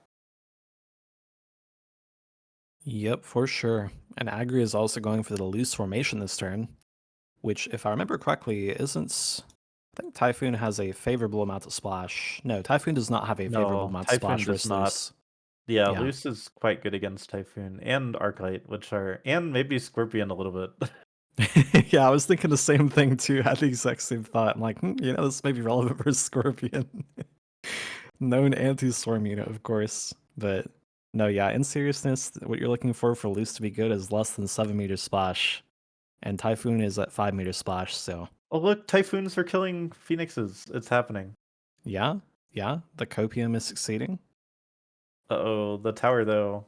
Yep, for sure. And Agri is also going for the loose formation this turn, which, if I remember correctly, isn't. I think Typhoon has a favorable amount of splash. No, Typhoon does not have a favorable No, amount of Typhoon splash does versus not. loose. Yeah, Yeah. Loose is quite good against Typhoon and Arclight, which are, and maybe Scorpion a little bit. Yeah, I was thinking the same thing too. I had the exact same thought. I'm like, this may be relevant for Scorpion. Known anti-storm unit, of course. But no, yeah, in seriousness, what you're looking for loose to be good is less than 7 meter splash. And Typhoon is at 5 meter splash, so Oh look, Typhoons are killing Phoenixes. It's happening. yeah, yeah, the copium is succeeding. Uh-oh, the tower though.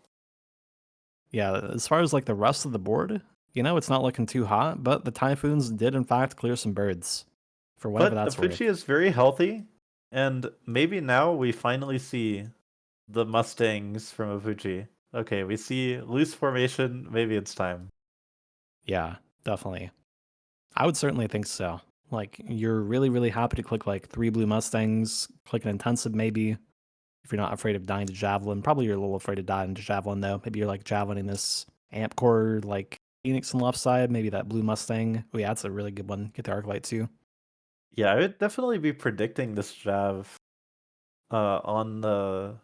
Yeah, as far as like the rest of the board, it's not looking too hot, but the Typhoons did in fact clear some birds. For whatever But that's Apooche worth. is very healthy, and maybe now we finally see the Mustangs from Apooche. Okay, we see loose formation, maybe it's time. Yeah, definitely. I would certainly think so. Like, you're really, really happy to click like 3 blue Mustangs, click an intensive maybe, if you're not afraid of dying to Javelin. Probably you're a little afraid of dying to Javelin though. Maybe you're like Javelining this Amp Core, like Phoenix on the left side, maybe that blue Mustang. Oh yeah, that's a really good one. Get the Arclight too. Yeah, I would definitely be predicting this Jav on the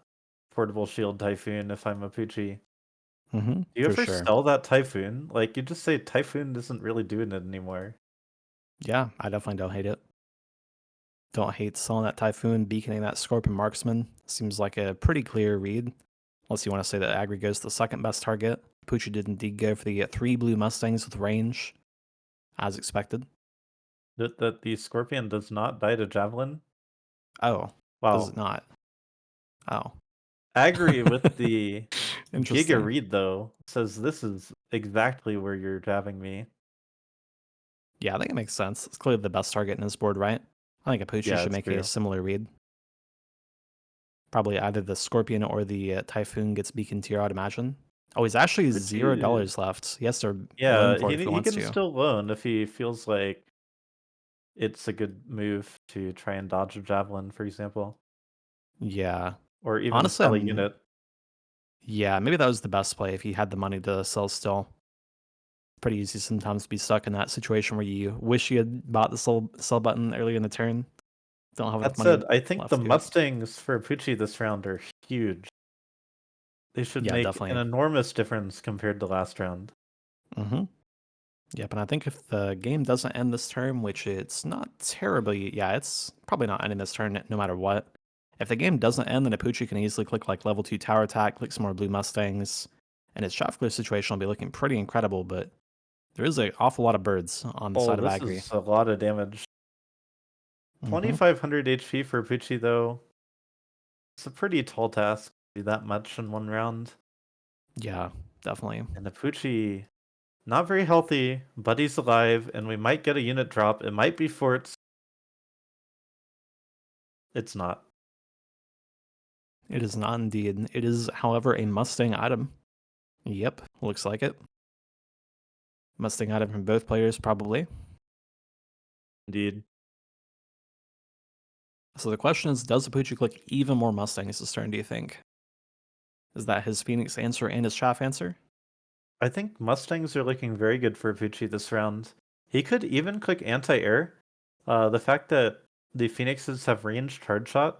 portable shield Typhoon if I'm Apooche. Mm-hmm, Do you for ever sure. sell that Typhoon? Like, you just say Typhoon isn't really doing it anymore. Yeah, I definitely don't hate it. Don't hate selling that Typhoon, beaconing that Scorpion Marksman. Seems like a pretty clear read. Unless you want to say that Agri goes the second best target. Poochie did indeed go for the 3 blue Mustangs with range, as expected. That the Scorpion does not die to Javelin? Oh, does it Wow. not? Oh. Agri with the Giga Interesting. Read, though, says this is exactly where you're jabbing me. Yeah, I think it makes sense. It's clearly the best target in his board, right? I think Apooche Yeah, should it's make a true. similar read. Probably either the Scorpion or the Typhoon gets beacon tier, I'd imagine. Oh, he's actually Apoochi, $0 left. He has to loan yeah, for it if he he wants can to. still loan if he feels like it's a good move to try and dodge a Javelin, for example, Yeah. or even Honestly, sell a unit. yeah, maybe that was the best play if he had the money to sell still. Pretty easy sometimes to be stuck in that situation where you wish you had bought the sell button earlier in the turn. Don't have That enough money said, I think left the to do it. Mustangs for Apoochi this round are huge. They should Yeah, make an definitely. enormous difference compared to last round. Mm-hmm. Yep, and I think if the game doesn't end this turn, which it's not terribly, yeah, it's probably not ending this turn no matter what. If the game doesn't end, then Apooche can easily click like level 2 tower attack, click some more blue Mustangs, and his shot clear situation will be looking pretty incredible, but there is an awful lot of birds on the Oh, side of this Agri. is a lot of damage. Hmm. 2500 HP for Apooche, though. It's a pretty tall task to do that much in one round. Yeah, definitely. And Apooche, not very healthy, but he's alive, and we might get a unit drop. It might be forts. It's not. It is not indeed. It is, however, a Mustang item. Yep, looks like it. Mustang item from both players, probably. Indeed. So the question is, does Apooche click even more Mustangs this turn, do you think? Is that his Phoenix answer and his Chaff answer? I think Mustangs are looking very good for Apooche this round. He could even click anti-air. The fact that the Phoenixes have ranged hard shot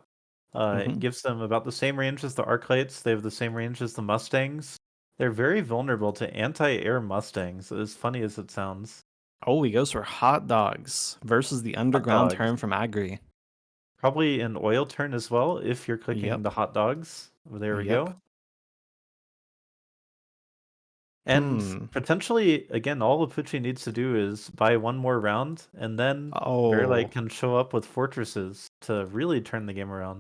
it Hmm. gives them about the same range as the Arclights. They have the same range as the Mustangs. They're very vulnerable to anti-air Mustangs, as funny as it sounds. Oh, he goes for Hot Dogs versus the Hot Underground dogs. turn from Agri. Probably an oil turn as well, if you're clicking Yep. the hot dogs. There we Yep. go. And Hmm. potentially, again, all Apooche needs to do is buy one more round, and then Bearlight Oh. can show up with fortresses to really turn the game around.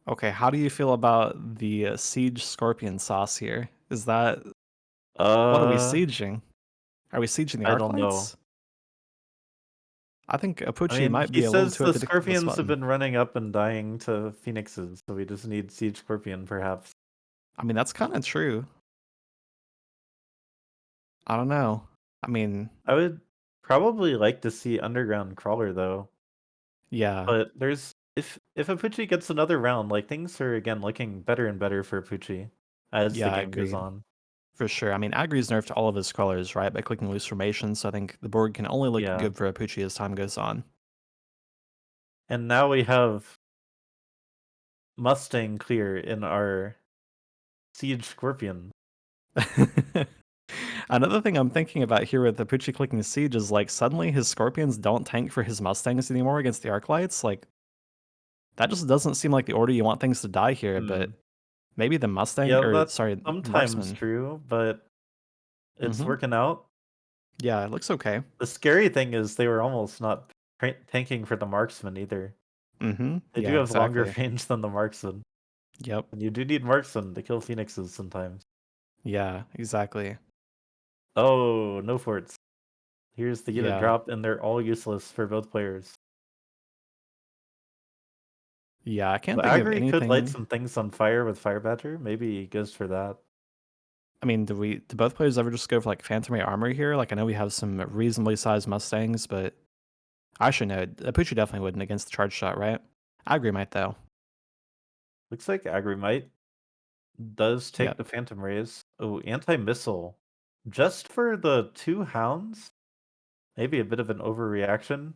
Okay, how do you feel about the Siege Scorpion sauce here? Is that... What are we Uh, sieging? Are we sieging the I don't know. Arclights? I think I Apooche mean, might he be a little says too the addicted to this Scorpions have button. been running up and dying to Phoenixes, so we just need Siege Scorpion, perhaps. I mean, that's kind of true. I don't know. I mean, I would probably like to see Underground Crawler, though. yeah. But there's if Apooche gets another round, like things are again looking better and better for Apooche as the Yeah, I game goes agree. on. For sure. I mean, Agri's nerfed all of his colors, right, by clicking loose formation, so I think the board can only look Yeah. good for Apooche as time goes on. And now we have Mustang clear in our Siege Scorpion. Another thing I'm thinking about here with Apooche clicking Siege is like suddenly his Scorpions don't tank for his Mustangs anymore against the Arclights. Like, that just doesn't seem like the order you want things to die here, but Hmm. maybe the Mustang, Yeah, or that's sorry, sometimes Marksman. true, but it's Hmm. working out. Yeah, it looks okay. The scary thing is they were almost not tanking for the Marksman either. Hmm. They do Yeah, have longer exactly. range than the Marksman. Yep. And you do need Marksman to kill Phoenixes sometimes. Yeah, exactly. Oh, no forts. Here's the unit Yeah. drop, and they're all useless for both players. Yeah, I can't But think of Agri could light anything. some things on fire with Fire Badger. Maybe he goes for that. I mean, do both players ever just go for like Phantom Ray Armor here? Like, I know we have some reasonably sized Mustangs, but actually no, Apooche definitely wouldn't against the charge shot, right? Agri might though. Looks like Agri might does take Yep. the Phantom Rays. Oh, anti-missile. Just for the 2 hounds? Maybe a bit of an overreaction.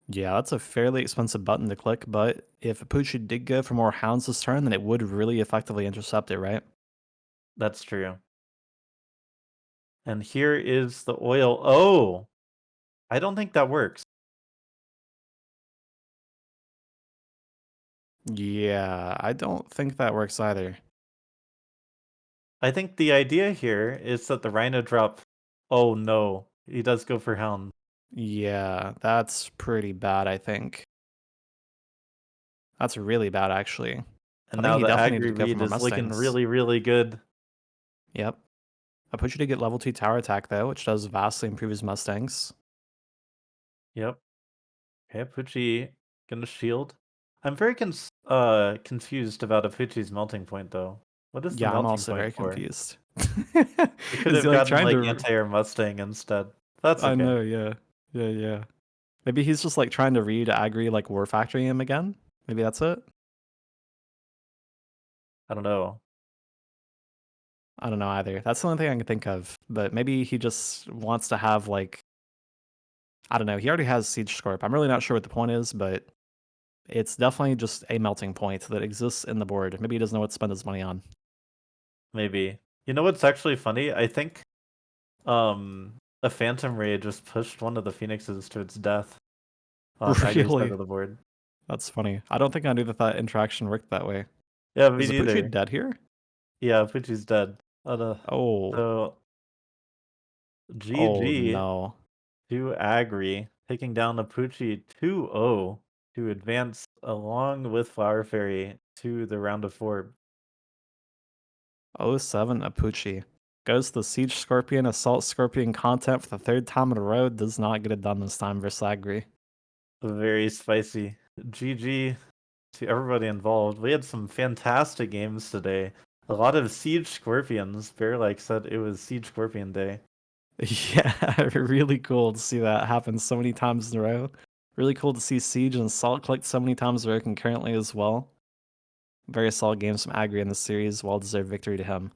Yeah, that's a fairly expensive button to click, but if Apooche did go for more hounds this turn, then it would really effectively intercept it, right? That's true. And here is the oil. Oh! I don't think that works. Yeah, I don't think that works either. I think the idea here is that the Rhino drop. Oh no, he does go for hound. Yeah, that's pretty bad, I think. That's really bad, actually. And I think now he the definitely needed Agri to go for read more is looking Mustangs. really, really good. Yep. Apooche did get level 2 tower attack, though, which does vastly improve his Mustangs. Yep. Okay, Apooche gonna shield. I'm very confused about Apooche's melting point though. What is the Yeah, I'm melting also point very for? confused. They could Is he, have like, gotten trying like to... anti-air Mustang instead. That's I okay. know, yeah. Yeah, yeah. Maybe he's just, like, trying to read Agri, like, War Factory him again? Maybe that's it? I don't know. I don't know either. That's the only thing I can think of, but maybe he just wants to have, like... I don't know, he already has Siege Scorp. I'm really not sure what the point is, but it's definitely just a melting point that exists in the board. Maybe he doesn't know what to spend his money on. Maybe. You know what's actually funny? I think a Phantom Ray just pushed one of the Phoenixes to its death on Agri's side Really? of the board. That's funny. I don't think I knew that that interaction worked that way. Yeah, me Is Apooche neither. dead here? Yeah, Apooche's dead. Oh. So Oh, GG no. to Agri, taking down Apooche 2-0 to advance along with Flower Fairy to the round of 4. 07 Apooche. Goes the Siege Scorpion, Assault Scorpion content for the 3rd time in a row. Does not get it done this time versus Agri. Very spicy. GG to everybody involved. We had some fantastic games today. A lot of Siege Scorpions. Bear like said it was Siege Scorpion Day. Yeah, really cool to see that happen so many times in a row. Really cool to see Siege and Assault click so many times in a row concurrently as well. Very solid games from Agri in this series. Well-deserved victory to him.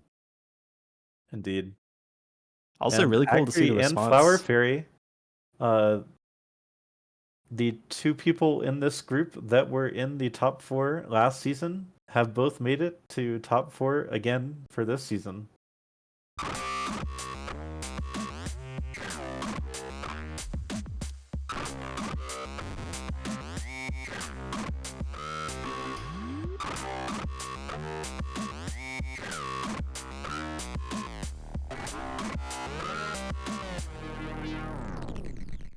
Indeed. Also, And really cool to see the Agri and Flower response. Fairy, the two people in this group that were in the top 4 last season have both made it to top 4 again for this season.